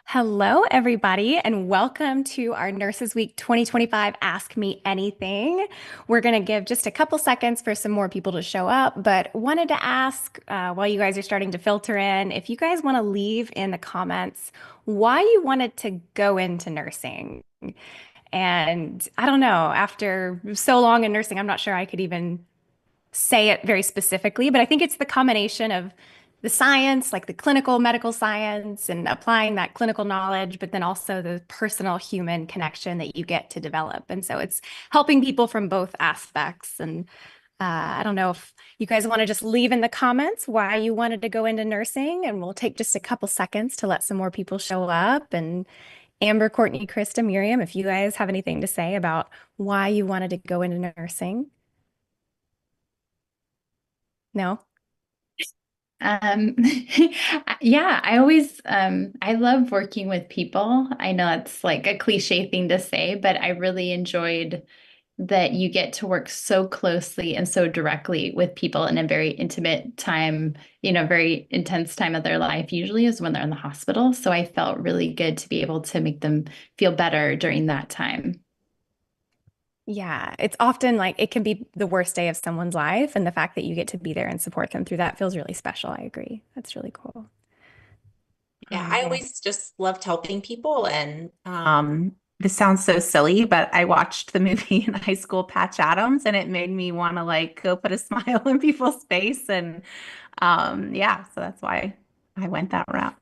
Hello, everybody, and welcome to our Nurses Week 2025 Ask Me Anything. We're going to give just a couple seconds for some more people to show up, but wanted to ask while you guys are starting to filter in, if you guys want to leave in the comments why you wanted to go into nursing. And I don't know, after so long in nursing, I'm not sure I could even say it very specifically, but I think it's the combination of the science, like the clinical medical science and applying that clinical knowledge, but then also the personal human connection that you get to develop. And so it's helping people from both aspects. And I don't know if you guys want to just leave in the comments why you wanted to go into nursing, and we'll take just a couple seconds to let some more people show up. And Amber, Courtney, Krista, Miriam, if you guys have anything to say about why you wanted to go into nursing. No? Um, yeah, I love working with people. I know it's like a cliche thing to say, but I really enjoyed that you get to work so closely and so directly with people in a very intimate time, very intense time of their life, usually is when they're in the hospital. So I felt really good to be able to make them feel better during that time. Yeah, it's often like it can be the worst day of someone's life, and the fact that you get to be there and support them through that feels really special. I agree. That's really cool. All Yeah, I right. always just loved helping people. And this sounds so silly, but I watched the movie in high school, Patch Adams, and it made me want to like go put a smile in people's face. And yeah, so that's why I went that route.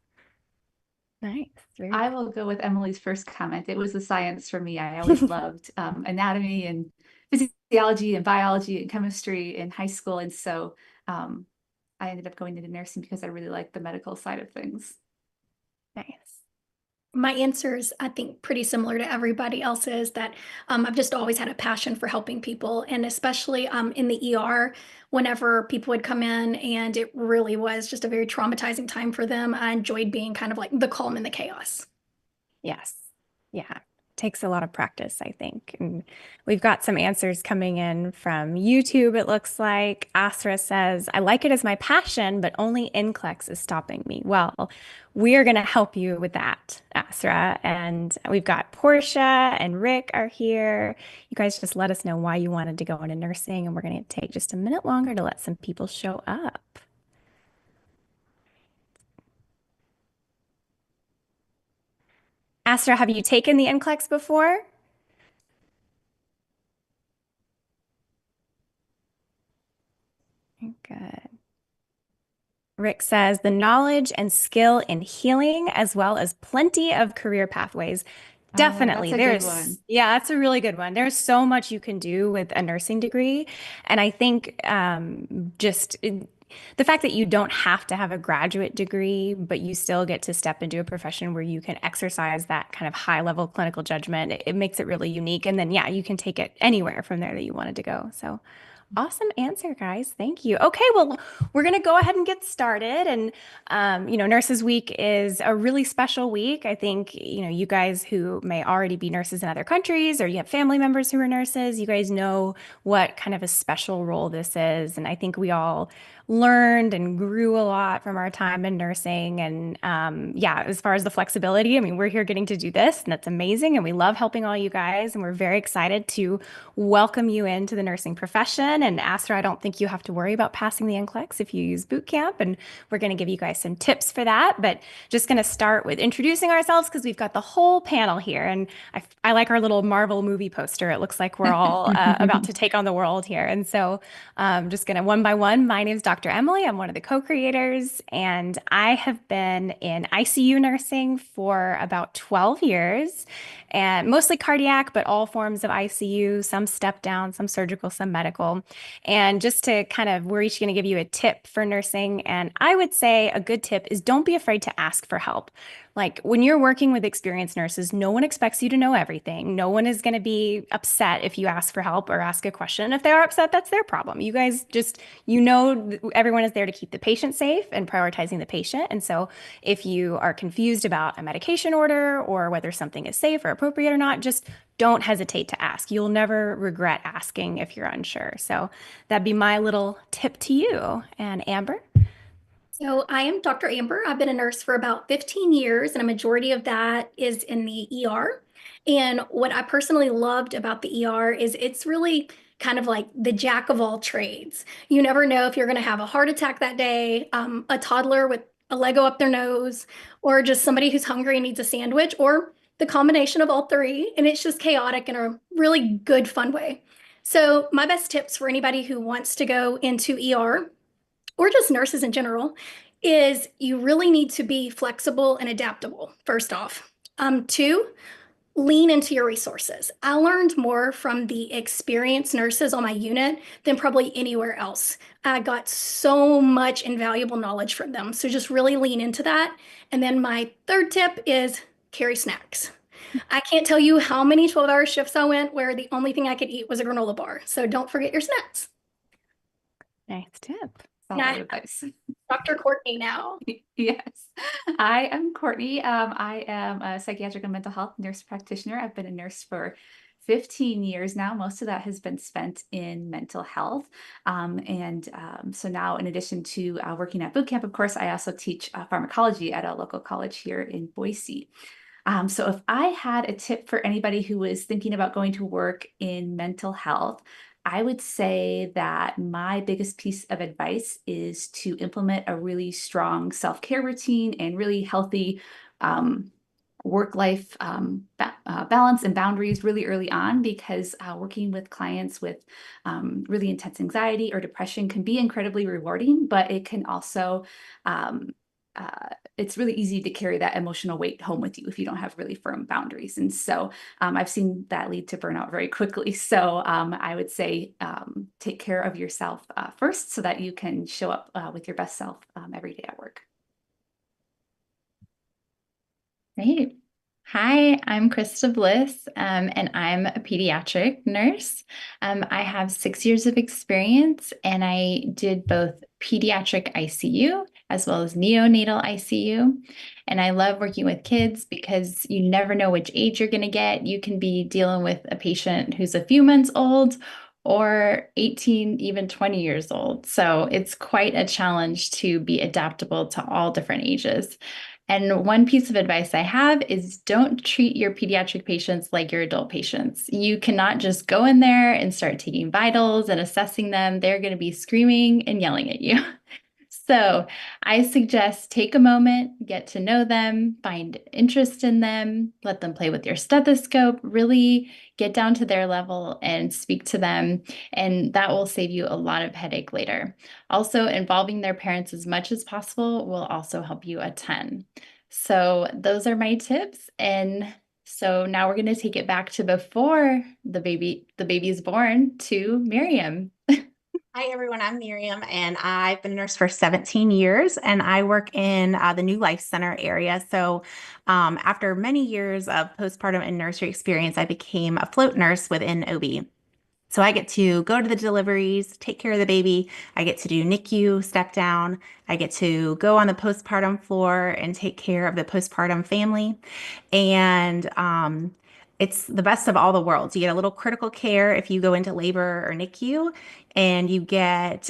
Nice. Very I cool. will go with Emily's first comment. It was the science for me. I always loved anatomy and physiology and biology and chemistry in high school. And so I ended up going into nursing because I really liked the medical side of things. Nice. My answer is, I think, pretty similar to everybody else's that I've just always had a passion for helping people. And especially in the ER, whenever people would come in and it really was just a very traumatizing time for them, I enjoyed being kind of like the calm in the chaos. Yes. Yeah. Takes a lot of practice, I think. And we've got some answers coming in from YouTube. It looks like Asra says, I like it as my passion, but only NCLEX is stopping me. Well, we are going to help you with that, Asra. And we've got Portia and Rick are here. You guys just let us know why you wanted to go into nursing, and we're going to take just a minute longer to let some people show up. Asra, have you taken the NCLEX before? Good. Rick says the knowledge and skill in healing, as well as plenty of career pathways. Oh, that's Definitely. a good one. Yeah, that's a really good one. There's so much you can do with a nursing degree. And I think the fact that you don't have to have a graduate degree, but you still get to step into a profession where you can exercise that kind of high level clinical judgment, it makes it really unique. And then, yeah, you can take it anywhere from there that you wanted to go. So awesome answer, guys. Thank you. Okay, well, we're going to go ahead and get started. And, Nurses Week is a really special week. I think, you guys who may already be nurses in other countries or you have family members who are nurses, you guys know what kind of a special role this is. And I think we all learned and grew a lot from our time in nursing. And yeah, as far as the flexibility, I mean, we're here getting to do this, and that's amazing. And we love helping all you guys. And we're very excited to welcome you into the nursing profession. And Astra, I don't think you have to worry about passing the NCLEX if you use boot camp. And we're going to give you guys some tips for that. But just going to start with introducing ourselves because we've got the whole panel here. And I like our little Marvel movie poster. It looks like we're all about to take on the world here. And so just going to one by one, my name is Dr. Emily. I'm one of the co-creators, and I have been in ICU nursing for about 12 years, and mostly cardiac, but all forms of ICU, some step down, some surgical, some medical. And just to kind of, we're each going to give you a tip for nursing. And I would say a good tip is don't be afraid to ask for help. Like when you're working with experienced nurses, no one expects you to know everything. No one is going to be upset if you ask for help or ask a question. If they are upset, that's their problem. You guys just, everyone is there to keep the patient safe and prioritizing the patient. And so if you are confused about a medication order or whether something is safe or appropriate or not, just don't hesitate to ask. You'll never regret asking if you're unsure. So that'd be my little tip to you. And Amber? So I am Dr. Amber. I've been a nurse for about 15 years, and a majority of that is in the ER. And what I personally loved about the ER is it's really kind of like the jack of all trades. You never know if you're going to have a heart attack that day, a toddler with a Lego up their nose, or just somebody who's hungry and needs a sandwich, or the combination of all three. And it's just chaotic in a really good, fun way. So, my best tips for anybody who wants to go into ER or just nurses in general, is you really need to be flexible and adaptable, first off. Two, lean into your resources. I learned more from the experienced nurses on my unit than probably anywhere else. I got so much invaluable knowledge from them. So just really lean into that. And then my third tip is carry snacks. I can't tell you how many 12-hour shifts I went where the only thing I could eat was a granola bar. So don't forget your snacks. Nice tip. Solid advice. Dr. Courtney now. Yes, I am Courtney. I am a psychiatric and mental health nurse practitioner. I've been a nurse for 15 years now. Most of that has been spent in mental health. So now, in addition to working at bootcamp, of course, I also teach pharmacology at a local college here in Boise. So if I had a tip for anybody who was thinking about going to work in mental health, I would say that my biggest piece of advice is to implement a really strong self-care routine and really healthy work-life balance and boundaries really early on, because working with clients with really intense anxiety or depression can be incredibly rewarding, but it can also it's really easy to carry that emotional weight home with you if you don't have really firm boundaries. And so I've seen that lead to burnout very quickly. So I would say take care of yourself first so that you can show up with your best self every day at work. Great. Hi, I'm Krista Bliss, and I'm a pediatric nurse. I have 6 years of experience, and I did both pediatric ICU as well as neonatal ICU. And I love working with kids because you never know which age you're going to get. You can be dealing with a patient who's a few months old or 18, even 20 years old. So it's quite a challenge to be adaptable to all different ages. And one piece of advice I have is don't treat your pediatric patients like your adult patients. You cannot just go in there and start taking vitals and assessing them. They're going to be screaming and yelling at you. So I suggest take a moment, get to know them, find interest in them, let them play with your stethoscope, really get down to their level and speak to them. And that will save you a lot of headache later. Also, involving their parents as much as possible will also help you a ton. So those are my tips. And so now we're going to take it back to before the baby is born, to Miriam. Hi, everyone. I'm Miriam, and I've been a nurse for 17 years, and I work in the New Life Center area. So after many years of postpartum and nursery experience, I became a float nurse within OB. So I get to go to the deliveries, take care of the baby. I get to do NICU, step down. I get to go on the postpartum floor and take care of the postpartum family. And it's the best of all the worlds. You get a little critical care if you go into labor or NICU, and you get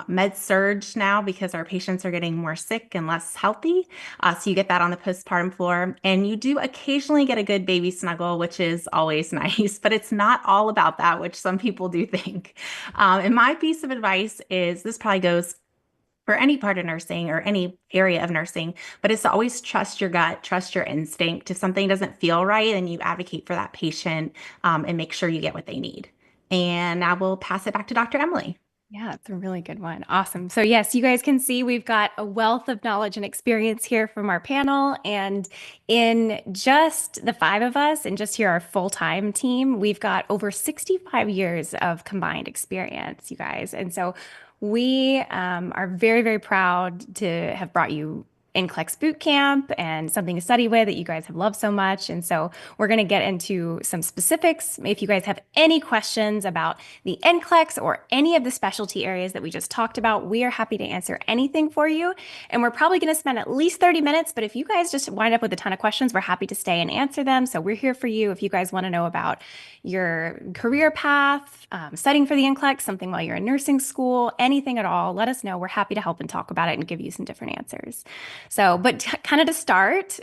med surge now because our patients are getting more sick and less healthy. So you get that on the postpartum floor, and you do occasionally get a good baby snuggle, which is always nice, but it's not all about that, which some people do think. And my piece of advice is, this probably goes for any part of nursing or any area of nursing, but it's to always trust your gut, trust your instinct. If something doesn't feel right, then you advocate for that patient and make sure you get what they need. And now we'll pass it back to Dr. Emily. Yeah, it's a really good one. Awesome. So yes, you guys can see we've got a wealth of knowledge and experience here from our panel. And in just the five of us and just here, our full-time team, we've got over 65 years of combined experience, you guys. And so we are very, very proud to have brought you NCLEX Bootcamp and something to study with that you guys have loved so much. And so we're going to get into some specifics. If you guys have any questions about the NCLEX or any of the specialty areas that we just talked about, we are happy to answer anything for you. And we're probably going to spend at least 30 minutes, but if you guys just wind up with a ton of questions, we're happy to stay and answer them. So we're here for you if you guys want to know about your career path, studying for the NCLEX, something while you're in nursing school, anything at all, let us know. We're happy to help and talk about it and give you some different answers. So, but kind of to start,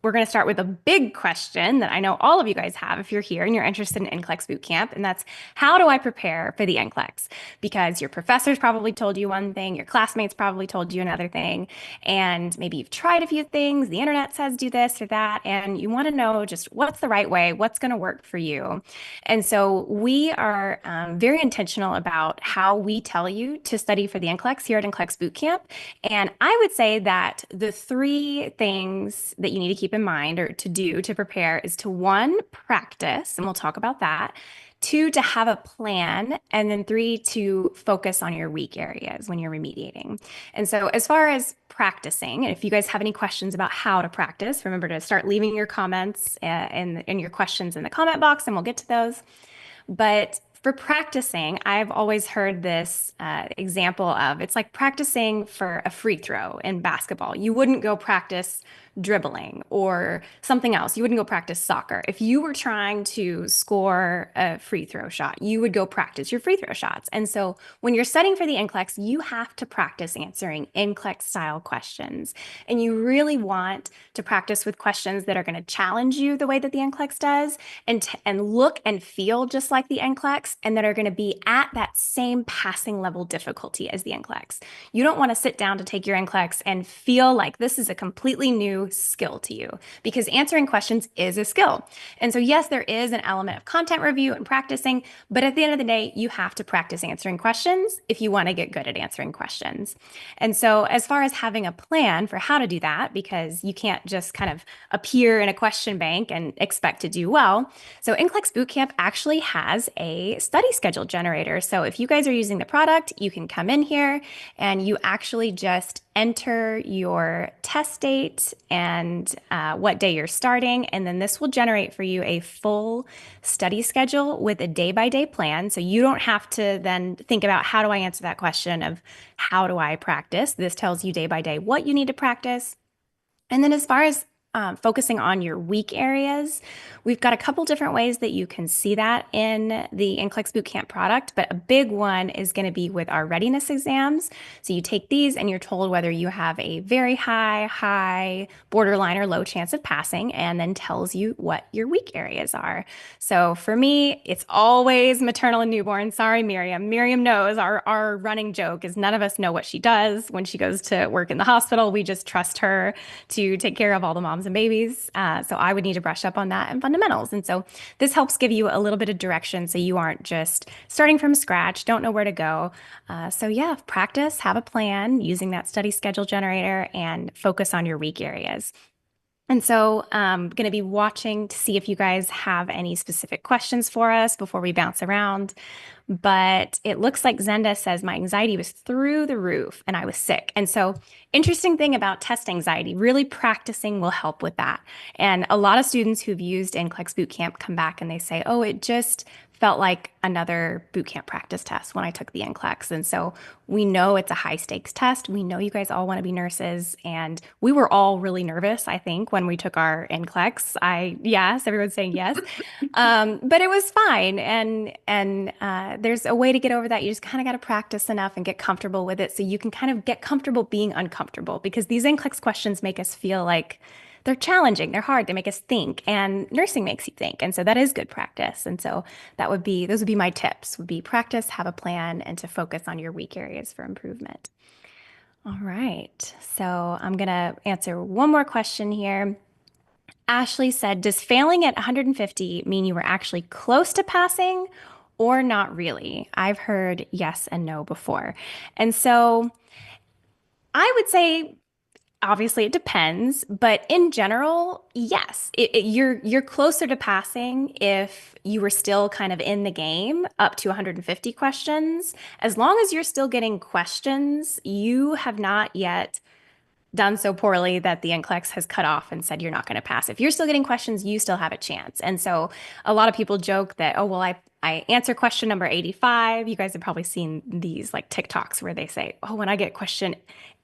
we're going to start with a big question that I know all of you guys have if you're here and you're interested in NCLEX Bootcamp, and that's how do I prepare for the NCLEX? Because your professors probably told you one thing, your classmates probably told you another thing, and maybe you've tried a few things, the internet says do this or that, and you want to know just what's the right way, what's going to work for you. And so we are very intentional about how we tell you to study for the NCLEX here at NCLEX Bootcamp. And I would say that the three things that you need to keep in mind or to do to prepare is to one, practice, and we'll talk about that. Two, to have a plan. And then three, to focus on your weak areas when you're remediating. And so as far as practicing, if you guys have any questions about how to practice, remember to start leaving your comments and your questions in the comment box, and we'll get to those. But for practicing, I've always heard this example of it's like practicing for a free throw in basketball. You wouldn't go practice dribbling or something else. You wouldn't go practice soccer. If you were trying to score a free throw shot, you would go practice your free throw shots. And so when you're studying for the NCLEX, you have to practice answering NCLEX style questions. And you really want to practice with questions that are going to challenge you the way that the NCLEX does and look and feel just like the NCLEX and that are going to be at that same passing level difficulty as the NCLEX. You don't want to sit down to take your NCLEX and feel like this is a completely new skill to you because answering questions is a skill. And so, yes, there is an element of content review and practicing, but at the end of the day, you have to practice answering questions if you want to get good at answering questions. And so, as far as having a plan for how to do that, because you can't just kind of appear in a question bank and expect to do well. So, NCLEX Bootcamp actually has a study schedule generator. So, if you guys are using the product, you can come in here and you actually just enter your test date and what day you're starting. And then this will generate for you a full study schedule with a day-by-day plan. So you don't have to then think about how do I answer that question of how do I practice? This tells you day by day what you need to practice. And then as far as focusing on your weak areas, we've got a couple different ways that you can see that in the NCLEX Bootcamp product, but a big one is going to be with our readiness exams. So you take these and you're told whether you have a very high, borderline, or low chance of passing, and then tells you what your weak areas are. So for me, it's always maternal and newborn. Sorry, Miriam. Miriam knows our running joke is none of us know what she does when she goes to work in the hospital. We just trust her to take care of all the moms and babies. So I would need to brush up on that and fundamentals. And so this helps give you a little bit of direction so you aren't just starting from scratch, don't know where to go. So yeah, practice, have a plan using that study schedule generator and focus on your weak areas. And so I'm going to be watching to see if you guys have any specific questions for us before we bounce around. But it looks like Zenda says my anxiety was through the roof and I was sick. And so interesting thing about test anxiety, really practicing will help with that. And a lot of students who've used NCLEX Bootcamp come back and they say, oh, it just felt like another bootcamp practice test when I took the NCLEX. And so we know it's a high stakes test. We know you guys all want to be nurses. And we were all really nervous, I think, when we took our NCLEX. Yes, everyone's saying yes. But it was fine. And there's a way to get over that. You just kind of got to practice enough and get comfortable with it so you can kind of get comfortable being uncomfortable because these NCLEX questions make us feel like they're challenging, they're hard, they make us think, and nursing makes you think. And so that is good practice. And so those would be my tips, would be practice, have a plan, and to focus on your weak areas for improvement. All right, so I'm gonna answer one more question here. Ashley said, does failing at 150 mean you were actually close to passing or not really? I've heard yes and no before. And so I would say, obviously it depends, but in general, yes, you're closer to passing if you were still kind of in the game up to 150 questions. As long as you're still getting questions, you have not yet done so poorly that the NCLEX has cut off and said you're not going to pass. If you're still getting questions, you still have a chance. And so a lot of people joke that, oh, well, I answer question number 85. You guys have probably seen these like TikToks where they say, oh, when I get question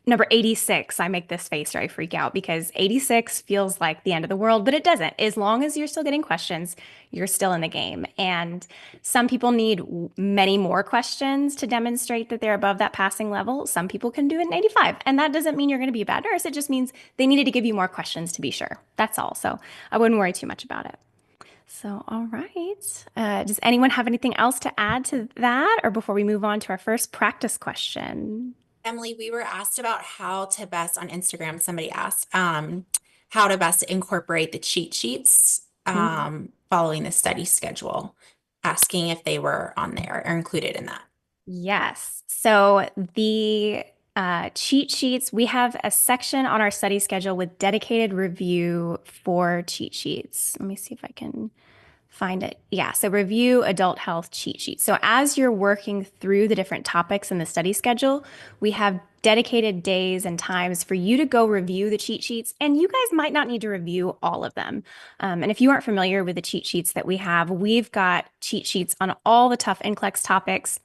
number 86, I make this face or I freak out because 86 feels like the end of the world, but it doesn't. As long as you're still getting questions, you're still in the game. And some people need many more questions to demonstrate that they're above that passing level. Some people can do it in 85. And that doesn't mean you're going to be a bad nurse. It just means they needed to give you more questions to be sure. That's all. So I wouldn't worry too much about it. So, all right. Does anyone have anything else to add to that or before we move on to our first practice question? Emily, we were asked about how to best on Instagram, somebody asked how to best incorporate the cheat sheets following the study schedule, asking if they were on there or included in that. Yes. So the cheat sheets, we have a section on our study schedule with dedicated review for cheat sheets. Let me see if I can find it. Yeah, so review adult health cheat sheet. So as you're working through the different topics in the study schedule, we have dedicated days and times for you to go review the cheat sheets. And you guys might not need to review all of them. And if you aren't familiar with the cheat sheets that we have, we've got cheat sheets on all the tough NCLEX topics.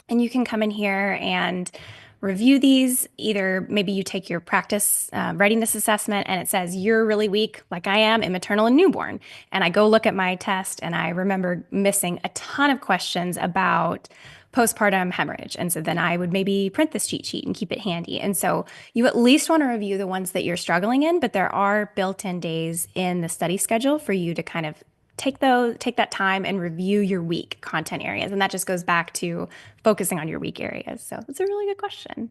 And you can come in here and review these. Either maybe you take your practice readiness assessment and it says you're really weak, like I am, in maternal and newborn. And I go look at my test and I remember missing a ton of questions about postpartum hemorrhage. And so then I would maybe print this cheat sheet and keep it handy. And so you at least want to review the ones that you're struggling in, but there are built-in days in the study schedule for you to kind of take that time and review your weak content areas. And that just goes back to focusing on your weak areas. So that's a really good question.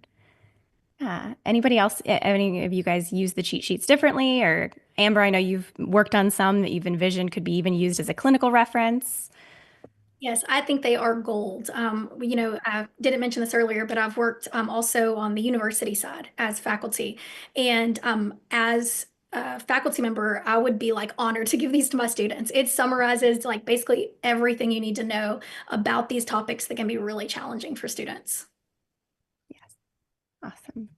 Anybody else, any of you guys use the cheat sheets differently? Or Amber, I know you've worked on some that you've envisioned could be even used as a clinical reference. Yes, I think they are gold. I didn't mention this earlier, but I've worked also on the university side as faculty. And as a faculty member, I would be like honored to give these to my students. It summarizes like basically everything you need to know about these topics that can be really challenging for students. Yes. Awesome.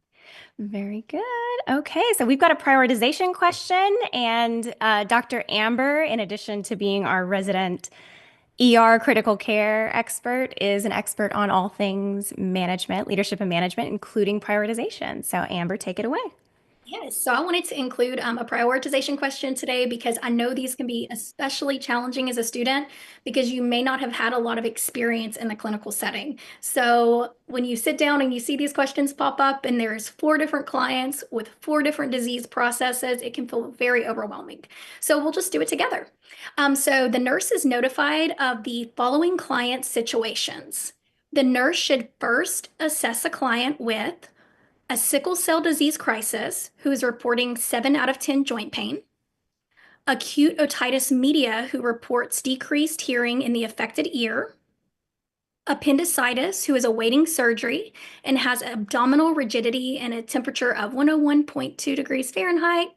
Very good. Okay, so we've got a prioritization question, and Dr. Amber, in addition to being our resident ER critical care expert, is an expert on all things management, leadership and management, including prioritization. So Amber, take it away. Yes, so I wanted to include a prioritization question today because I know these can be especially challenging as a student because you may not have had a lot of experience in the clinical setting. So when you sit down and you see these questions pop up and there's 4 different clients with 4 different disease processes, it can feel very overwhelming. So we'll just do it together. So the nurse is notified of the following client situations. The nurse should first assess a client with a sickle cell disease crisis who is reporting 7 out of 10 joint pain, acute otitis media who reports decreased hearing in the affected ear, appendicitis who is awaiting surgery and has abdominal rigidity and a temperature of 101.2 degrees Fahrenheit,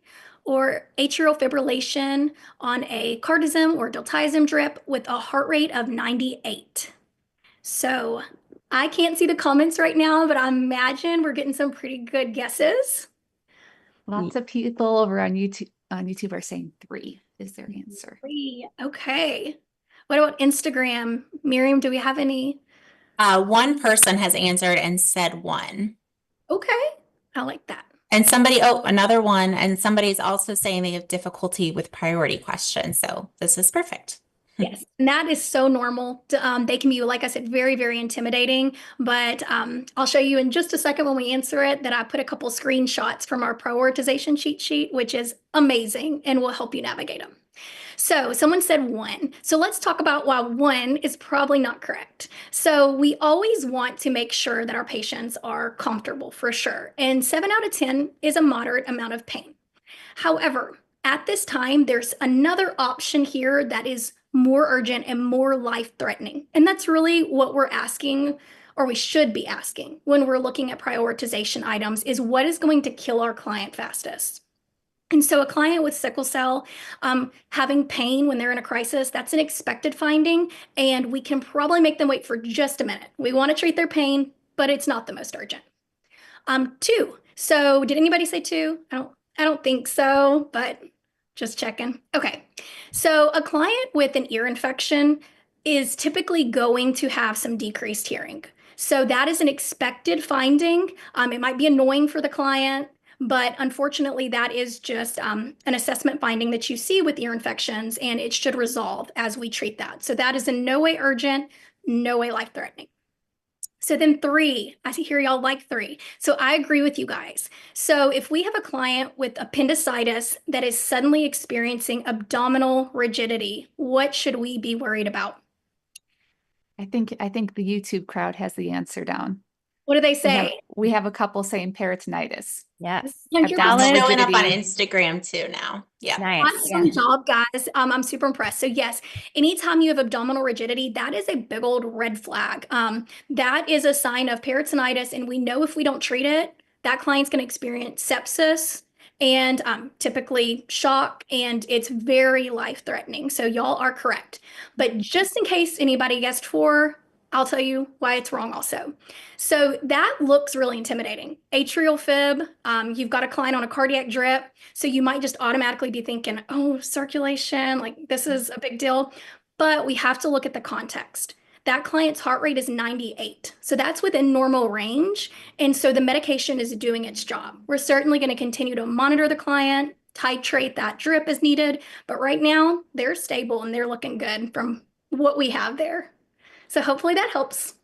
or atrial fibrillation on a cardizem or diltiazem drip with a heart rate of 98. So I can't see the comments right now, but I imagine we're getting some pretty good guesses. Lots of people over on YouTube are saying 3 is their answer. 3. Okay. What about Instagram? Miriam, do we have any? One person has answered and said 1. Okay. I like that. And another one, and somebody's also saying they have difficulty with priority questions. So this is perfect. Yes, and that is so normal. They can be, like I said, very, very intimidating. But I'll show you in just a second when we answer it that I put a couple screenshots from our prioritization cheat sheet, which is amazing and will help you navigate them. So someone said 1. So let's talk about why 1 is probably not correct. So we always want to make sure that our patients are comfortable for sure. And 7 out of 10 is a moderate amount of pain. However, at this time, there's another option here that is more urgent and more life-threatening. And that's really what we're asking, or we should be asking when we're looking at prioritization items, is what is going to kill our client fastest? And so a client with sickle cell having pain when they're in a crisis, that's an expected finding, and we can probably make them wait for just a minute. We want to treat their pain, but it's not the most urgent. 2, So did anybody say two? I don't think so, but just checking. Okay. So a client with an ear infection is typically going to have some decreased hearing. So that is an expected finding. It might be annoying for the client, but unfortunately, that is just an assessment finding that you see with ear infections, and it should resolve as we treat that. So that is in no way urgent, no way life-threatening. So then three, I hear y'all like three. So I agree with you guys. So if we have a client with appendicitis that is suddenly experiencing abdominal rigidity, what should we be worried about? I think the YouTube crowd has the answer down. What do they We have, say? we have a couple saying peritonitis. Yes. 100%. It's showing up on rigidity. Instagram too now. Yeah. Nice. Awesome job, guys. I'm super impressed. So yes, anytime you have abdominal rigidity, that is a big old red flag. That is a sign of peritonitis, and we know if we don't treat it, that client's going to experience sepsis and typically shock, and it's very life-threatening. So y'all are correct. But just in case anybody guessed four, I'll tell you why it's wrong also. So that looks really intimidating. Atrial fib, you've got a client on a cardiac drip. So you might just automatically be thinking, oh, circulation, like this is a big deal. But we have to look at the context. That client's heart rate is 98. So that's within normal range. And so the medication is doing its job. We're certainly going to continue to monitor the client, titrate that drip as needed. But right now, they're stable and they're looking good from what we have there. So hopefully that helps.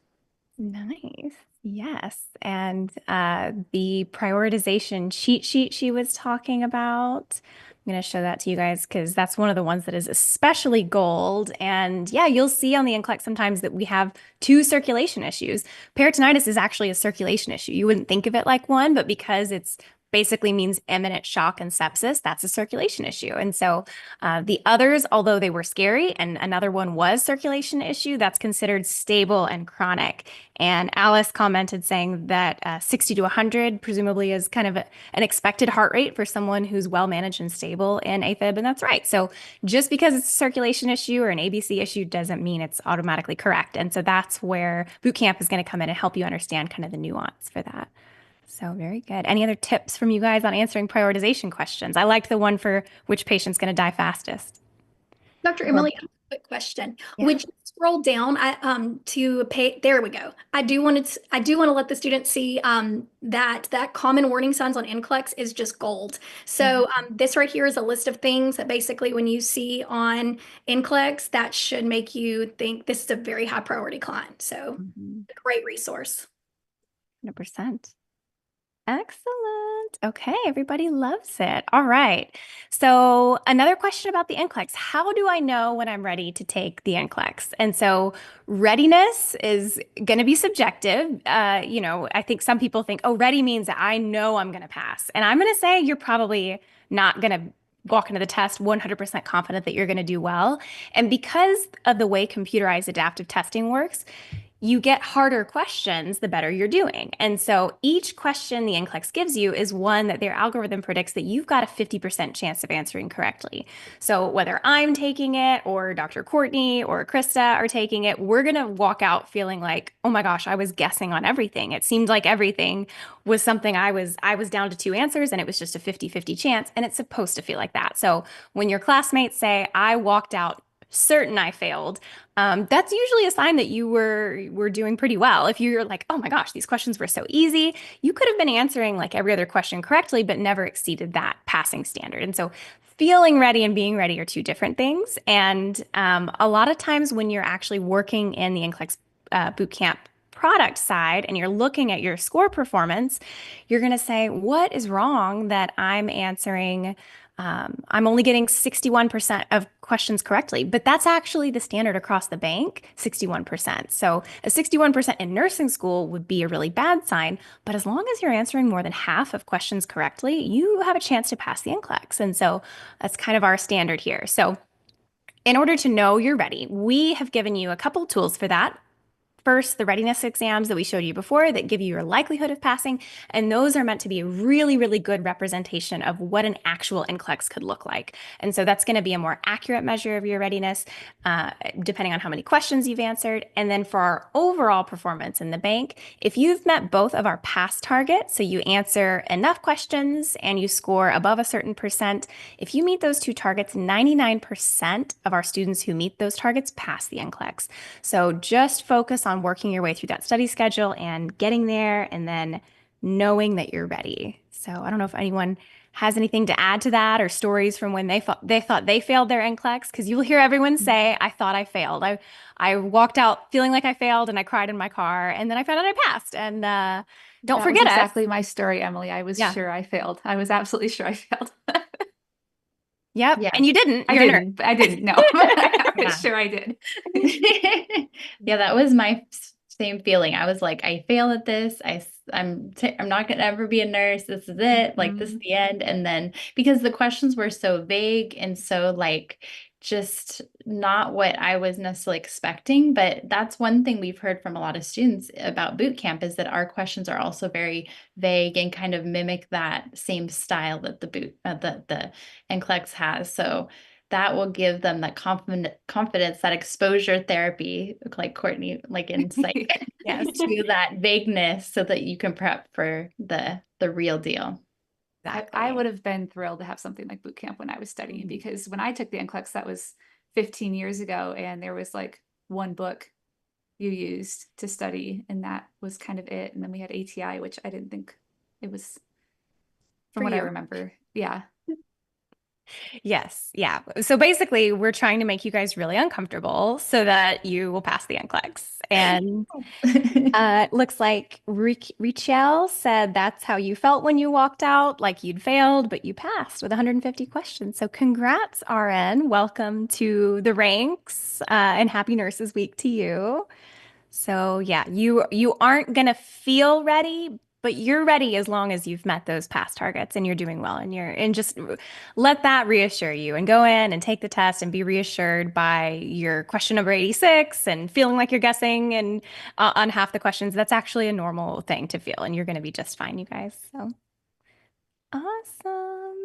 Nice. Yes. And the prioritization cheat sheet she was talking about, I'm going to show that to you guys because that's one of the ones that is especially gold. And yeah, you'll see on the NCLEX sometimes that we have two circulation issues. Peritonitis is actually a circulation issue. You wouldn't think of it like one, but because it's basically means imminent shock and sepsis, that's a circulation issue. And so the others, although they were scary, and another one was circulation issue, that's considered stable and chronic. And Alice commented saying that 60 to 100 presumably is kind of an expected heart rate for someone who's well managed and stable in AFib, and that's right. So just because it's a circulation issue or an ABC issue doesn't mean it's automatically correct. And so that's where boot camp is going to come in and help you understand kind of the nuance for that. So very good. Any other tips from you guys on answering prioritization questions? I liked the one for which patient's going to die fastest. Dr. Emily, quick question. Yeah. Would you scroll down to pay? There we go. I do want to let the students see that common warning signs on NCLEX is just gold. So this right here is a list of things that basically when you see on NCLEX, that should make you think this is a very high priority client. So a great resource. 100%. Excellent. Okay, everybody loves it. All right. So another question about the NCLEX. How do I know when I'm ready to take the NCLEX? And so readiness is going to be subjective. I think some people think, oh, ready means that I know I'm going to pass. And I'm going to say you're probably not going to walk into the test 100% confident that you're going to do well. And because of the way computerized adaptive testing works, you get harder questions the better you're doing. And so each question the NCLEX gives you is one that their algorithm predicts that you've got a 50% chance of answering correctly. So whether I'm taking it or Dr. Courtney or Krista are taking it, we're going to walk out feeling like, oh my gosh, I was guessing on everything. It seemed like everything was something I was down to two answers and it was just a 50-50 chance. And it's supposed to feel like that. So when your classmates say, I walked out certain I failed, that's usually a sign that you were doing pretty well. If you're like, oh my gosh, these questions were so easy, you could have been answering like every other question correctly, but never exceeded that passing standard. And so feeling ready and being ready are two different things. And a lot of times when you're actually working in the NCLEX bootcamp product side and you're looking at your score performance, you're going to say, what is wrong that I'm answering? I'm only getting 61% of questions correctly, but that's actually the standard across the bank, 61%. So a 61% in nursing school would be a really bad sign, but as long as you're answering more than half of questions correctly, you have a chance to pass the NCLEX. And so that's kind of our standard here. So in order to know you're ready, we have given you a couple tools for that. First, the readiness exams that we showed you before that give you your likelihood of passing. And those are meant to be a really, really good representation of what an actual NCLEX could look like. And so that's going to be a more accurate measure of your readiness, depending on how many questions you've answered. And then for our overall performance in the bank, if you've met both of our pass targets, so you answer enough questions and you score above a certain percent, if you meet those two targets, 99% of our students who meet those targets pass the NCLEX. So just focus on working your way through that study schedule and getting there and then knowing that you're ready. So I don't know if anyone has anything to add to that or stories from when they thought they failed their NCLEX, because you will hear everyone say, I thought I failed. I walked out feeling like I failed and I cried in my car and then I found out I passed. And don't That was forget us. exactly my story, Emily. I was Yeah. sure I failed. I was absolutely sure I failed. Yep. Yeah. And you didn't. I You're a nurse. didn't, but I didn't know. I Yeah. was sure I did. Yeah, that was my same feeling. I was like, I fail at this. I'm not gonna ever be a nurse. This is it. Like this is the end. And then because the questions were so vague and so like just not what I was necessarily expecting. But that's one thing we've heard from a lot of students about boot camp is that our questions are also very vague and kind of mimic that same style that the NCLEX has. So that will give them that confidence, that exposure therapy, like Courtney, like insight Yes. to that vagueness so that you can prep for the real deal. Exactly. I would have been thrilled to have something like boot camp when I was studying, because when I took the NCLEX, that was 15 years ago, and there was like one book you used to study, and that was kind of it. And then we had ATI, which I didn't think it was, from For what I you. remember. Yeah. Yes. Yeah. So basically, we're trying to make you guys really uncomfortable so that you will pass the NCLEX. And looks like Richel said that's how you felt when you walked out, like you'd failed, but you passed with 150 questions. So congrats, RN. Welcome to the ranks, and happy Nurses Week to you. So yeah, you aren't gonna feel ready, but you're ready as long as you've met those past targets and you're doing well, and just let that reassure you and go in and take the test and be reassured by your question number 86 and feeling like you're guessing and on half the questions. That's actually a normal thing to feel, and you're gonna be just fine, you guys. So awesome.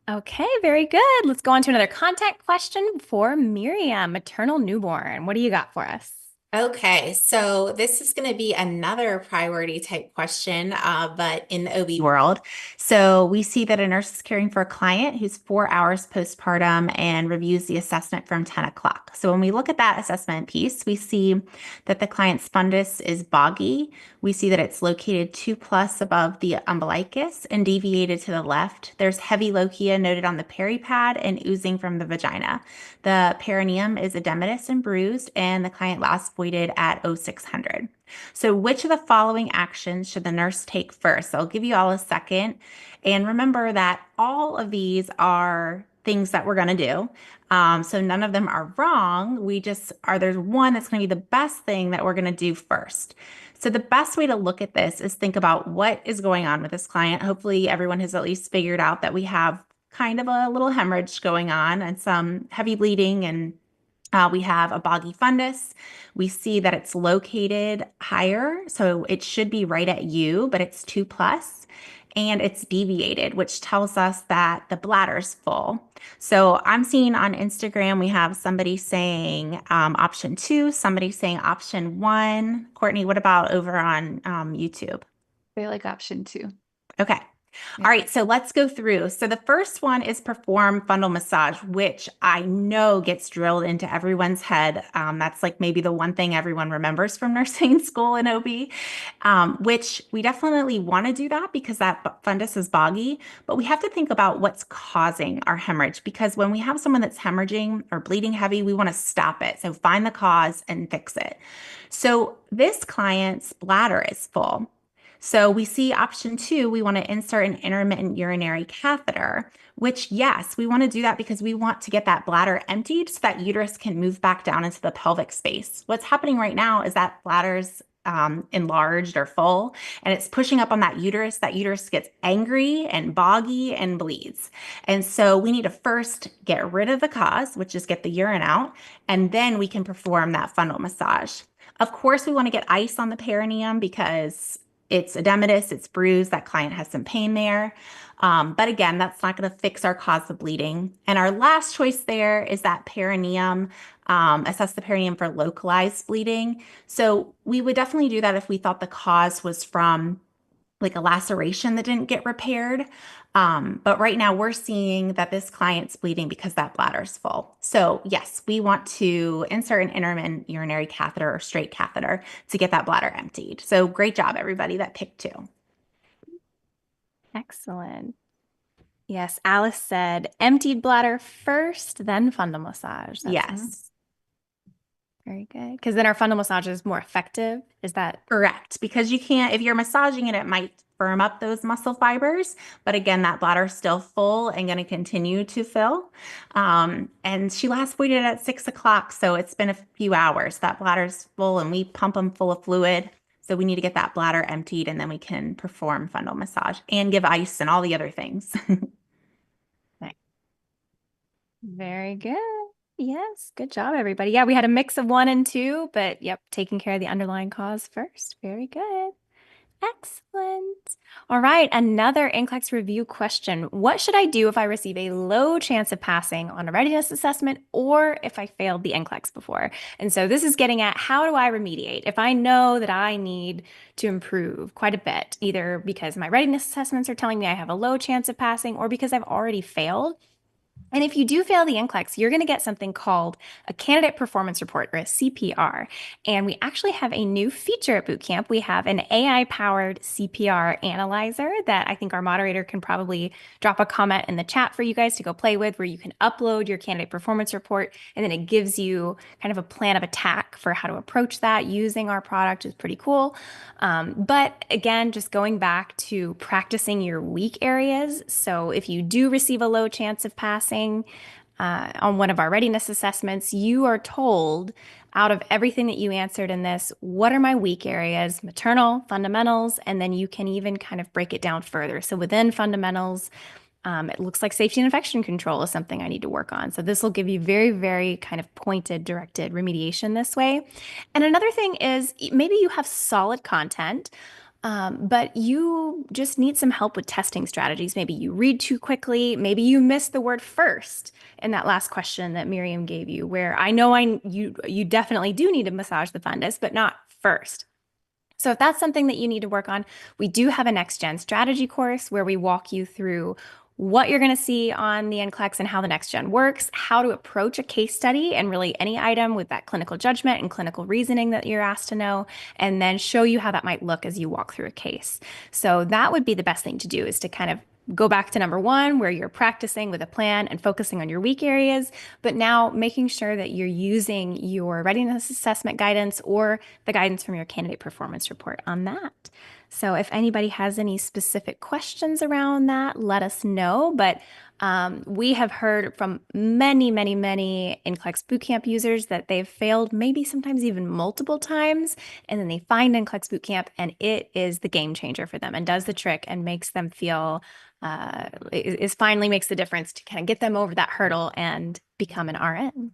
Okay, very good. Let's go on to another content question for Miriam, maternal newborn. What do you got for us? Okay, so this is going to be another priority type question, but in the OB world. So we see that a nurse is caring for a client who's 4 hours postpartum and reviews the assessment from 10 o'clock. So when we look at that assessment piece, we see that the client's fundus is boggy. We see that it's located 2+ above the umbilicus and deviated to the left. There's heavy lochia noted on the peripad and oozing from the vagina. The perineum is edematous and bruised, and the client last voided at 0600. So which of the following actions should the nurse take first? I'll give you all a second. And remember that all of these are things that we're going to do. So none of them are wrong. There's one that's going to be the best thing that we're going to do first. So the best way to look at this is think about what is going on with this client. Hopefully everyone has at least figured out that we have kind of a little hemorrhage going on and some heavy bleeding, and we have a boggy fundus. We see that it's located higher, so it should be right at U, but it's 2+, and it's deviated, which tells us that the bladder's full. So I'm seeing on Instagram, we have somebody saying option 2, somebody saying option 1. Courtney, what about over on YouTube? They like option 2. Okay. All right, so let's go through. So the first one is perform fundal massage, which I know gets drilled into everyone's head. That's like maybe the one thing everyone remembers from nursing school in OB, which we definitely want to do that because that fundus is boggy, but we have to think about what's causing our hemorrhage, because when we have someone that's hemorrhaging or bleeding heavy, we want to stop it. So find the cause and fix it. So this client's bladder is full. So we see option 2, we want to insert an intermittent urinary catheter, which yes, we want to do that because we want to get that bladder emptied so that uterus can move back down into the pelvic space. What's happening right now is that bladder's enlarged or full, and it's pushing up on that uterus. That uterus gets angry and boggy and bleeds. And so we need to first get rid of the cause, which is get the urine out, and then we can perform that fundal massage. Of course, we want to get ice on the perineum because it's edematous, it's bruised, that client has some pain there. But again, that's not going to fix our cause of bleeding. And our last choice there is that perineum, assess the perineum for localized bleeding. So we would definitely do that if we thought the cause was from like a laceration that didn't get repaired. But right now we're seeing that this client's bleeding because that bladder's full. So yes, we want to insert an intermittent urinary catheter or straight catheter to get that bladder emptied. So great job, everybody that picked two. Excellent. Yes, Alice said emptied bladder first, then fundal massage. Yes. Very good. Because then our fundal massage is more effective. Is that correct? Because you can't, if you're massaging it, it might firm up those muscle fibers. But again, that bladder's still full and going to continue to fill. And she last weighed at 6 o'clock. So it's been a few hours. That bladder's full and we pump them full of fluid. So we need to get that bladder emptied and then we can perform fundal massage and give ice and all the other things. very good? Yes, good job, everybody. Yeah, we had a mix of 1 and 2, but yep, taking care of the underlying cause first. Very good. Excellent. All right, another NCLEX review question. What should I do if I receive a low chance of passing on a readiness assessment or if I failed the NCLEX before? And so this is getting at how do I remediate if I know that I need to improve quite a bit, either because my readiness assessments are telling me I have a low chance of passing or because I've already failed. And if you do fail the NCLEX, you're going to get something called a candidate performance report or a CPR. And we actually have a new feature at Bootcamp. We have an AI-powered CPR analyzer that I think our moderator can probably drop a comment in the chat for you guys to go play with, where you can upload your candidate performance report, and then it gives you kind of a plan of attack for how to approach that using our product, is pretty cool. But again, just going back to practicing your weak areas. So if you do receive a low chance of passing, on one of our readiness assessments, you are told out of everything that you answered in this, what are my weak areas, maternal, fundamentals, and then you can even kind of break it down further. So within fundamentals, it looks like safety and infection control is something I need to work on. So this will give you very, very kind of pointed, directed remediation this way. And another thing is maybe you have solid content, but you just need some help with testing strategies. Maybe you read too quickly. Maybe you missed the word first in that last question that Miriam gave you, where I know you definitely do need to massage the fundus, but not first. So if that's something that you need to work on, we do have a next gen strategy course where we walk you through what you're going to see on the NCLEX and how the next gen works, how to approach a case study and really any item with that clinical judgment and clinical reasoning that you're asked to know, and then show you how that might look as you walk through a case. So that would be the best thing to do, is to kind of go back to number 1, where you're practicing with a plan and focusing on your weak areas, but now making sure that you're using your readiness assessment guidance or the guidance from your candidate performance report on that. So if anybody has any specific questions around that, let us know. But we have heard from many, many, many NCLEX Bootcamp users that they've failed maybe sometimes even multiple times, and then they find NCLEX Bootcamp and it is the game changer for them and does the trick and makes them feel is finally makes the difference to kind of get them over that hurdle and become an RN.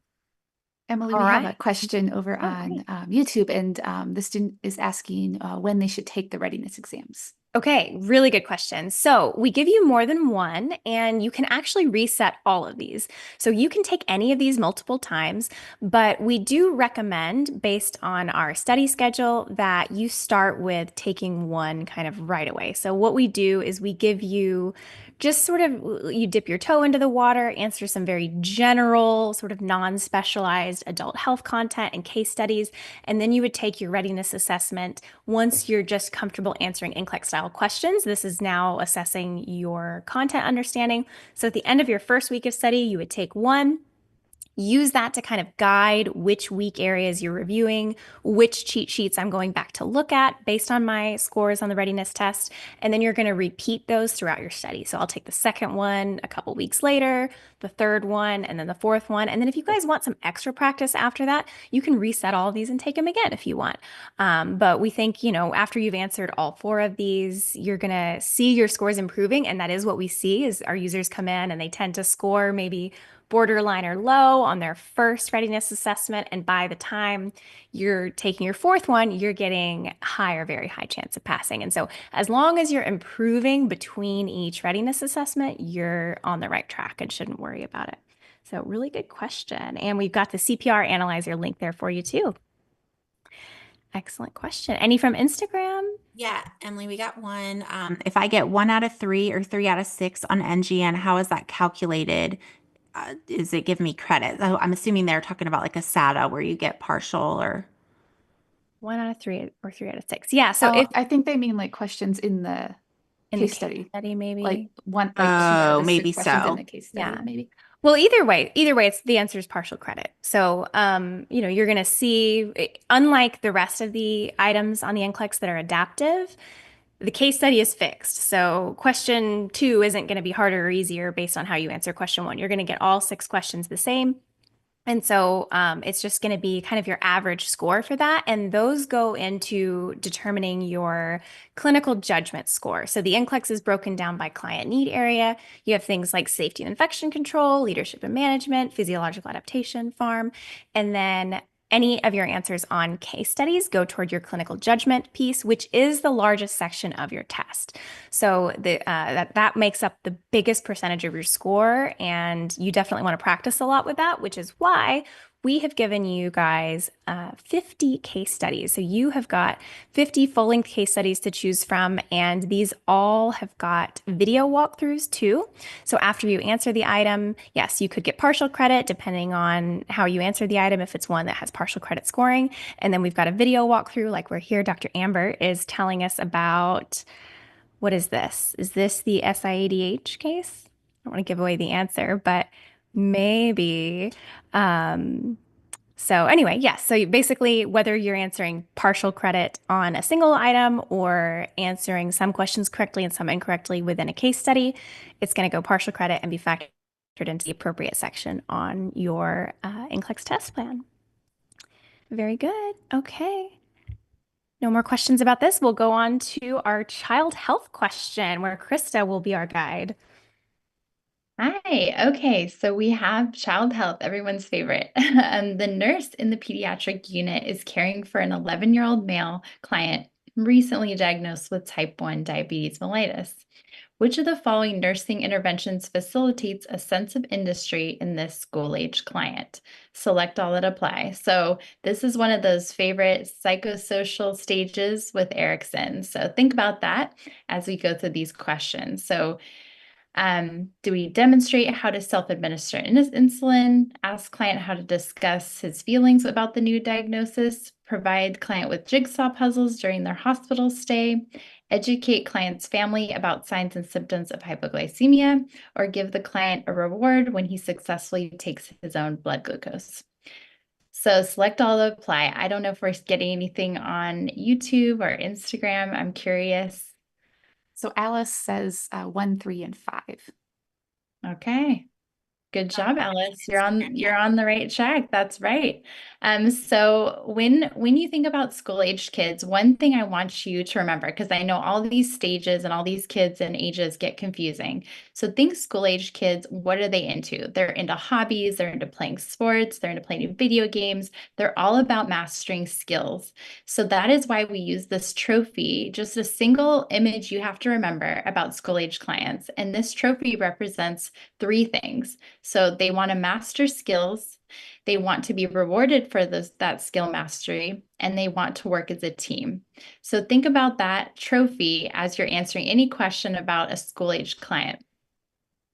Emily, All we have right. a question over on YouTube, and the student is asking when they should take the readiness exams. Okay, really good question. So we give you more than one, and you can actually reset all of these. So you can take any of these multiple times, but we do recommend, based on our study schedule, that you start with taking one kind of right away. So what we do is we give you just sort of, you dip your toe into the water, answer some very general, sort of non-specialized adult health content and case studies, and then you would take your readiness assessment once you're just comfortable answering NCLEX style questions. This is now assessing your content understanding. So at the end of your first week of study, you would take one. use that to kind of guide which weak areas you're reviewing, which cheat sheets I'm going back to look at based on my scores on the readiness test. And then you're going to repeat those throughout your study. So I'll take the second one a couple weeks later, the third one, and then the fourth one. And then if you guys want some extra practice after that, you can reset all of these and take them again if you want. But we think, after you've answered all 4 of these, you're going to see your scores improving. And that is what we see is our users come in and they tend to score maybe borderline or low on their first readiness assessment. And by the time you're taking your 4th one, you're getting high or very high chance of passing. And so as long as you're improving between each readiness assessment, you're on the right track and shouldn't worry about it. So really good question. And we've got the CPR analyzer link there for you too. Excellent question. Any from Instagram? Yeah, Emily, we got one. If I get 1 out of 3 or 3 out of 6 on NGN, how is that calculated? Does it give me credit? Oh, I'm assuming they're talking about like a SATA where you get partial or 1 out of 3 or 3 out of 6. Yeah. So Oh, I think they mean like questions in the in the case study. study, maybe. Like 2 out of the 6 maybe questions so. in the case study, Yeah. maybe. Well, either way, it's the answer is partial credit. So, you're going to see, unlike the rest of the items on the NCLEX that are adaptive, the case study is fixed. So question 2 isn't going to be harder or easier based on how you answer question 1. You're going to get all 6 questions the same. And so it's just going to be kind of your average score for that. And those go into determining your clinical judgment score. So the NCLEX is broken down by client need area. You have things like safety and infection control, leadership and management, physiological adaptation, farm, and then any of your answers on case studies go toward your clinical judgment piece, which is the largest section of your test. So that makes up the biggest percentage of your score, and you definitely want to practice a lot with that, which is why we have given you guys 50 case studies. So you have got 50 full-length case studies to choose from, and these all have got video walkthroughs too. So after you answer the item, yes, you could get partial credit depending on how you answer the item, if it's one that has partial credit scoring. And then we've got a video walkthrough, like we're here, Dr. Amber is telling us about, what is this? Is this the SIADH case? I don't want to give away the answer, but maybe. So anyway, yes. So basically, whether you're answering partial credit on a single item or answering some questions correctly and some incorrectly within a case study, it's going to go partial credit and be factored into the appropriate section on your NCLEX test plan. Very good. Okay. No more questions about this. We'll go on to our child health question, where Krista will be our guide. Hi. Okay, so we have child health, everyone's favorite. The nurse in the pediatric unit is caring for an 11-year-old male client recently diagnosed with type 1 diabetes mellitus. Which of the following nursing interventions facilitates a sense of industry in this school-age client? Select all that apply. So this is one of those favorite psychosocial stages with Erickson. So think about that as we go through these questions. So do we demonstrate how to self-administer insulin, ask client how to discuss his feelings about the new diagnosis, provide client with jigsaw puzzles during their hospital stay, educate client's family about signs and symptoms of hypoglycemia, or give the client a reward when he successfully takes his own blood glucose? So select all to apply. I don't know if we're getting anything on YouTube or Instagram. I'm curious. So Alice says 1, 3, and 5. Okay. Good job, Alice. You're on the right track. That's right. So when you think about school-aged kids, one thing I want you to remember, because I know all these stages and all these kids and ages get confusing. So think school-aged kids, what are they into? They're into hobbies, they're into playing sports, they're into playing video games. They're all about mastering skills. So that is why we use this trophy, just a single image you have to remember about school-aged clients. And this trophy represents 3 things. So they want to master skills, they want to be rewarded for that skill mastery, and they want to work as a team. So think about that trophy as you're answering any question about a school-aged client.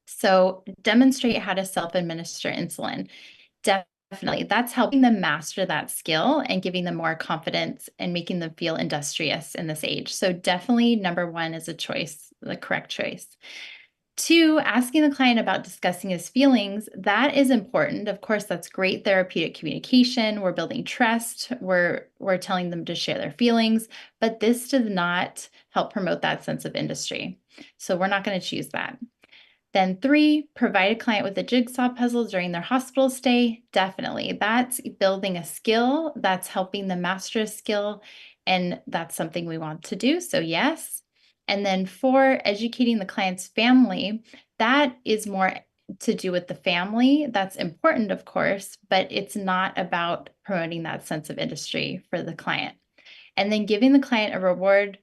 So demonstrate how to self-administer insulin. Definitely, that's helping them master that skill and giving them more confidence and making them feel industrious in this age. So definitely number 1 is a choice, the correct choice. 2, asking the client about discussing his feelings. That is important. Of course, that's great therapeutic communication. We're building trust. We're telling them to share their feelings, but this does not help promote that sense of industry. So we're not going to choose that. Then 3, provide a client with a jigsaw puzzle during their hospital stay. Definitely. That's building a skill. That's helping them master a skill. And that's something we want to do. So yes. And then 4, educating the client's family. That is more to do with the family. That's important, of course, but it's not about promoting that sense of industry for the client. And then giving the client a reward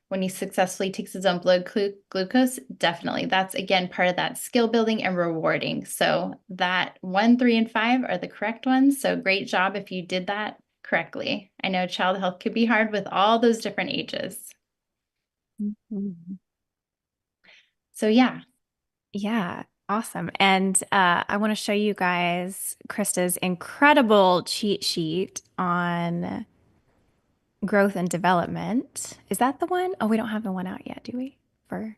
when he successfully takes his own blood glucose, definitely. That's, again, part of that skill building and rewarding. So that 1, 3, and 5 are the correct ones. So great job if you did that correctly. I know child health could be hard with all those different ages. So yeah. Yeah, awesome. And I want to show you guys Krista's incredible cheat sheet on growth and development. Is that the one? Oh, we don't have the one out yet, do we? For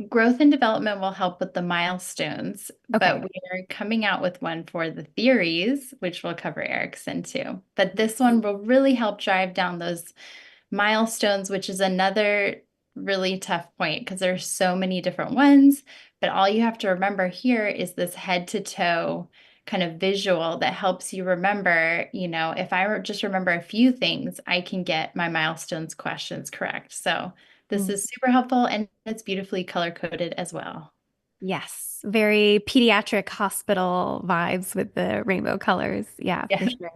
Growth and development will help with the milestones, but we are coming out with one for the theories, which will cover Erickson too. But this one will really help drive down those milestones, which is another really tough point because there's so many different ones. But all you have to remember here is this head to toe kind of visual that helps you remember, if I just remember a few things, I can get my milestones questions correct. So this is super helpful, and it's beautifully color coded as well. Yes, very pediatric hospital vibes with the rainbow colors. Yeah, for sure.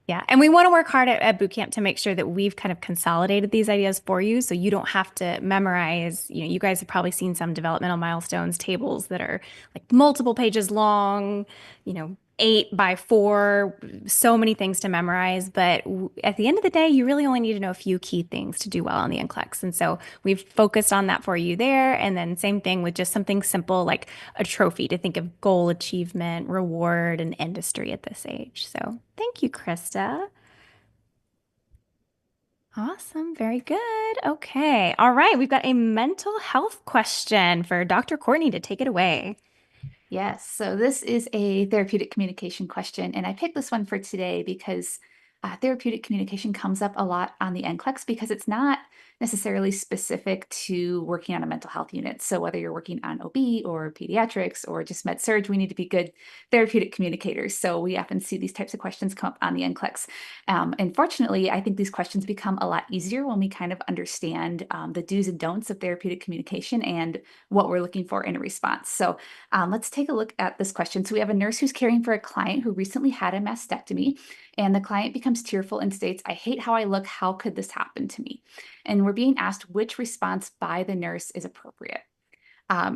Yeah. And we want to work hard at Bootcamp to make sure that we've kind of consolidated these ideas for you so you don't have to memorize. You guys have probably seen some developmental milestones tables that are like multiple pages long, 8 by 4, so many things to memorize. But at the end of the day, you really only need to know a few key things to do well on the NCLEX. And so we've focused on that for you there. And then same thing with just something simple like a trophy to think of goal achievement, reward, and industry at this age. So thank you, Krista. Awesome. Very good. Okay. All right. We've got a mental health question for Dr. Courtney to take it away. Yes, so this is a therapeutic communication question, and I picked this one for today because therapeutic communication comes up a lot on the NCLEX because it's not necessarily specific to working on a mental health unit. So whether you're working on OB or pediatrics or just med surg, we need to be good therapeutic communicators. So we often see these types of questions come up on the NCLEX. And fortunately, I think these questions become a lot easier when we kind of understand the do's and don'ts of therapeutic communication and what we're looking for in a response. So let's take a look at this question. So we have a nurse who's caring for a client who recently had a mastectomy, and the client becomes tearful and states, "I hate how I look. How could this happen to me?" And we're being asked which response by the nurse is appropriate.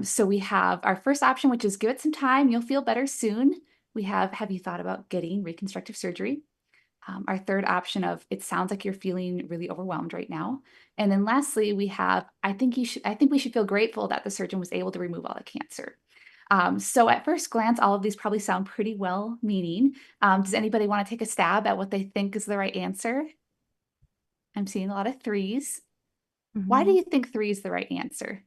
So we have our first option, which is give it some time. You'll feel better soon. We have you thought about getting reconstructive surgery? Our third option of it sounds like you're feeling really overwhelmed right now. And then lastly, we have, I think we should feel grateful that the surgeon was able to remove all the cancer. So at first glance, all of these probably sound pretty well-meaning. Does anybody want to take a stab at what they think is the right answer? I'm seeing a lot of 3s. Why do you think 3 is the right answer?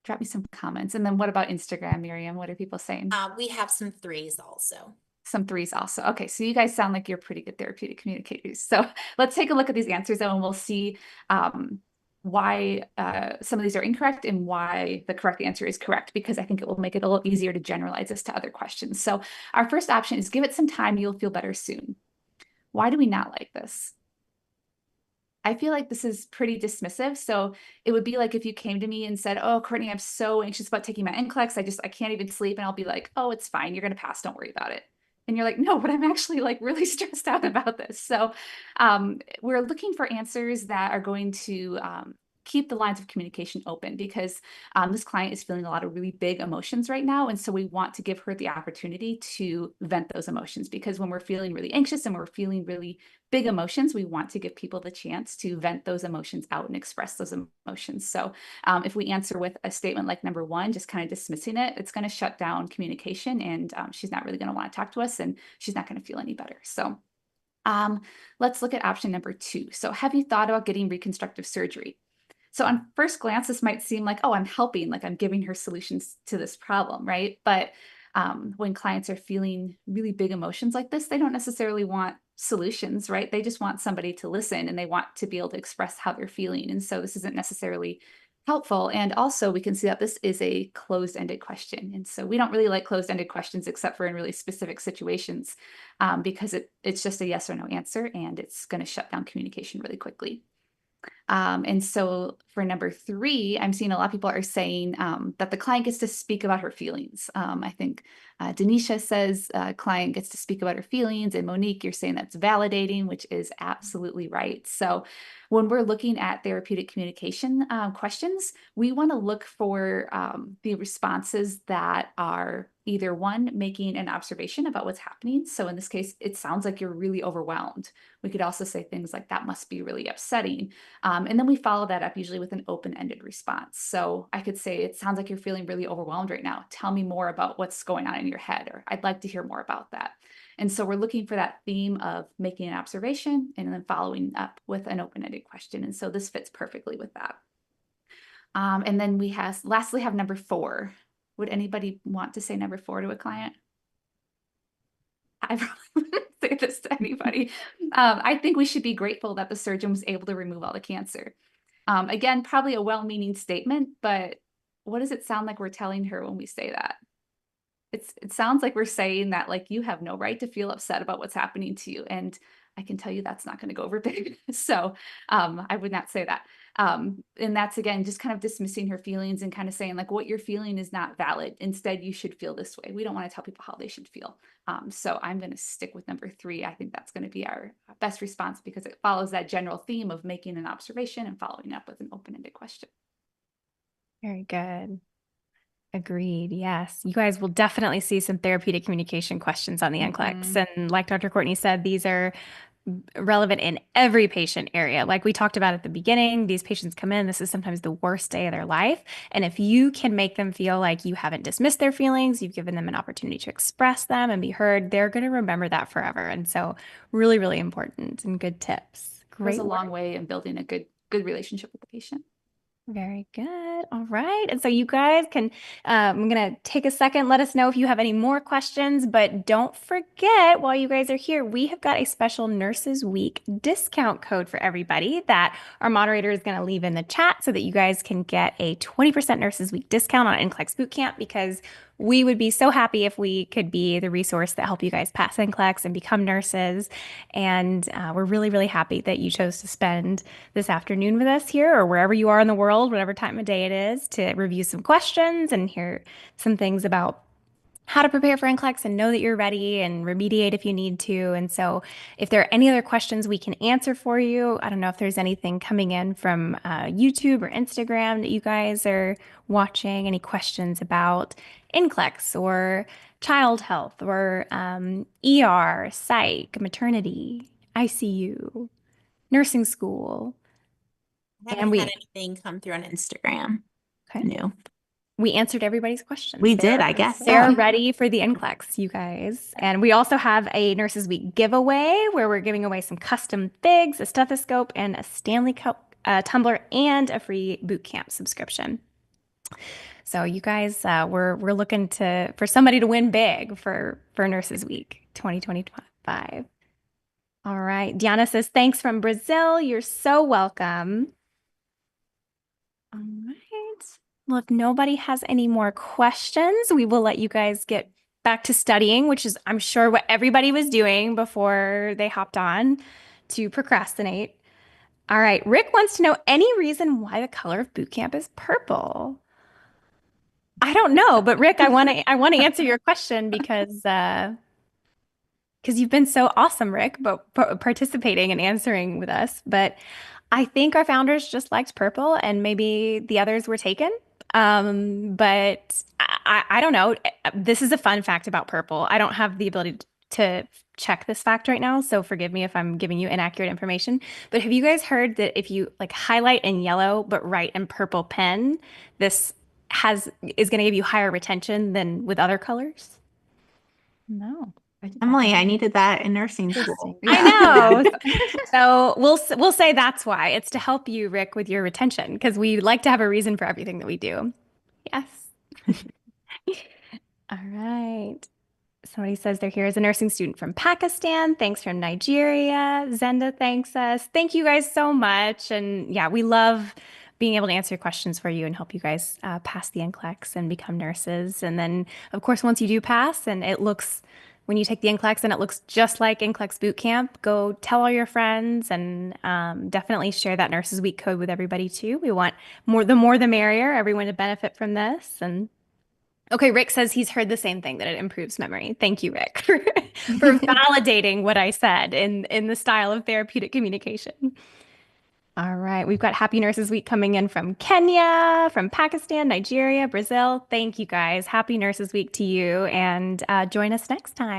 Drop me some comments. And then what about Instagram, Miriam? What are people saying? We have some 3s also. Some 3s also. Okay, so you guys sound like you're pretty good therapeutic communicators. So let's take a look at these answers and we'll see why some of these are incorrect and why the correct answer is correct, because I think it will make it a little easier to generalize this to other questions. So our first option is give it some time, you'll feel better soon. Why do we not like this? I feel like this is pretty dismissive. So it would be like if you came to me and said, "Oh, Courtney, I'm so anxious about taking my NCLEX. I can't even sleep." And I'll be like, "Oh, it's fine. You're going to pass. Don't worry about it." And you're like, "No, but I'm actually like really stressed out about this." So we're looking for answers that are going to keep the lines of communication open, because this client is feeling a lot of really big emotions right now. And so we want to give her the opportunity to vent those emotions, because when we're feeling really anxious and we're feeling really big emotions, we want to give people the chance to vent those emotions out and express those emotions. So if we answer with a statement like number 1, just kind of dismissing it, it's going to shut down communication, and she's not really going to want to talk to us, and she's not going to feel any better. So let's look at option number 2. So have you thought about getting reconstructive surgery? So on first glance, this might seem like, oh, I'm helping, like I'm giving her solutions to this problem, right? But when clients are feeling really big emotions like this, they don't necessarily want solutions, right? They just want somebody to listen and they want to be able to express how they're feeling. And so this isn't necessarily helpful. And also we can see that this is a closed-ended question. And so we don't really like closed-ended questions except for in really specific situations because it's just a yes or no answer and it's going to shut down communication really quickly. And so for number 3, I'm seeing a lot of people are saying that the client gets to speak about her feelings. I think Denisha says client gets to speak about her feelings, and Monique, you're saying that's validating, which is absolutely right. So when we're looking at therapeutic communication questions, we want to look for the responses that are either one, making an observation about what's happening. So in this case, it sounds like you're really overwhelmed. We could also say things like that must be really upsetting. And then we follow that up usually with an open-ended response. So I could say, it sounds like you're feeling really overwhelmed right now. Tell me more about what's going on in your head, or I'd like to hear more about that. And so we're looking for that theme of making an observation and then following up with an open-ended question. And so this fits perfectly with that. And then we lastly have number 4. Would anybody want to say number 4 to a client? I probably wouldn't say this to anybody. I think we should be grateful that the surgeon was able to remove all the cancer. Again, probably a well-meaning statement, but what does it sound like we're telling her when we say that? It sounds like we're saying that, like, you have no right to feel upset about what's happening to you. And I can tell you that's not going to go over big. So I would not say that. And that's, again, just kind of dismissing her feelings and kind of saying, like, what you're feeling is not valid. Instead, you should feel this way. We don't want to tell people how they should feel. So I'm going to stick with number 3. I think that's going to be our best response because it follows that general theme of making an observation and following up with an open-ended question. Very good. Agreed. Yes. You guys will definitely see some therapeutic communication questions on the NCLEX. And like Dr. Courtney said, these are relevant in every patient area. Like we talked about at the beginning, these patients come in, this is sometimes the worst day of their life. And if you can make them feel like you haven't dismissed their feelings, you've given them an opportunity to express them and be heard, they're going to remember that forever. And so really, really important and good tips. Great. Goes a long way in building a good relationship with the patient. Very good. All right. And so you guys can, I'm going to take a second, let us know if you have any more questions, but don't forget while you guys are here, we have got a special Nurses Week discount code for everybody that our moderator is going to leave in the chat so that you guys can get a 20% Nurses Week discount on NCLEX Bootcamp, because we would be so happy if we could be the resource that help you guys pass NCLEX and become nurses. And we're really, really happy that you chose to spend this afternoon with us here or wherever you are in the world, whatever time of day it is, to review some questions and hear some things about how to prepare for NCLEX and know that you're ready and remediate if you need to. And so if there are any other questions we can answer for you, I don't know if there's anything coming in from YouTube or Instagram that you guys are watching, any questions about NCLEX or child health or ER, psych, maternity, ICU, nursing school. I haven't had anything come through on Instagram. Okay. New. We answered everybody's questions. We did, I guess. They're ready for the NCLEX, you guys. And we also have a Nurses Week giveaway where we're giving away some custom figs, a stethoscope, and a Stanley Cup tumbler, and a free bootcamp subscription. So you guys, we're looking for somebody to win big for Nurses Week 2025. All right. Diana says, thanks from Brazil. You're so welcome. All right. Well, if nobody has any more questions, we will let you guys get back to studying, which is, I'm sure, what everybody was doing before they hopped on to procrastinate. All right. Rick wants to know any reason why the color of boot camp is purple. I don't know, but Rick, I want to answer your question because you've been so awesome, Rick, but participating and answering with us. But I think our founders just liked purple and maybe the others were taken. But I don't know. This is a fun fact about purple. I don't have the ability to check this fact right now, so forgive me if I'm giving you inaccurate information. But have you guys heard that if you like highlight in yellow but write in purple pen, this is going to give you higher retention than with other colors? No. Emily, I needed that in nursing school. I know. So we'll say that's why. It's to help you, Rick, with your retention, because we like to have a reason for everything that we do. Yes. All right. Somebody says they're here as a nursing student from Pakistan. Thanks from Nigeria. Zenda thanks us. Thank you guys so much. And yeah, we love being able to answer questions for you and help you guys pass the NCLEX and become nurses. And then, of course, once you do pass and when you take the NCLEX and it looks just like NCLEX Bootcamp, go tell all your friends and definitely share that Nurses Week code with everybody too. We want the more the merrier, everyone to benefit from this. And okay, Rick says he's heard the same thing, that it improves memory. Thank you, Rick, for validating what I said in the style of therapeutic communication. All right, we've got Happy Nurses Week coming in from Kenya, from Pakistan, Nigeria, Brazil. Thank you guys. Happy Nurses Week to you, and join us next time.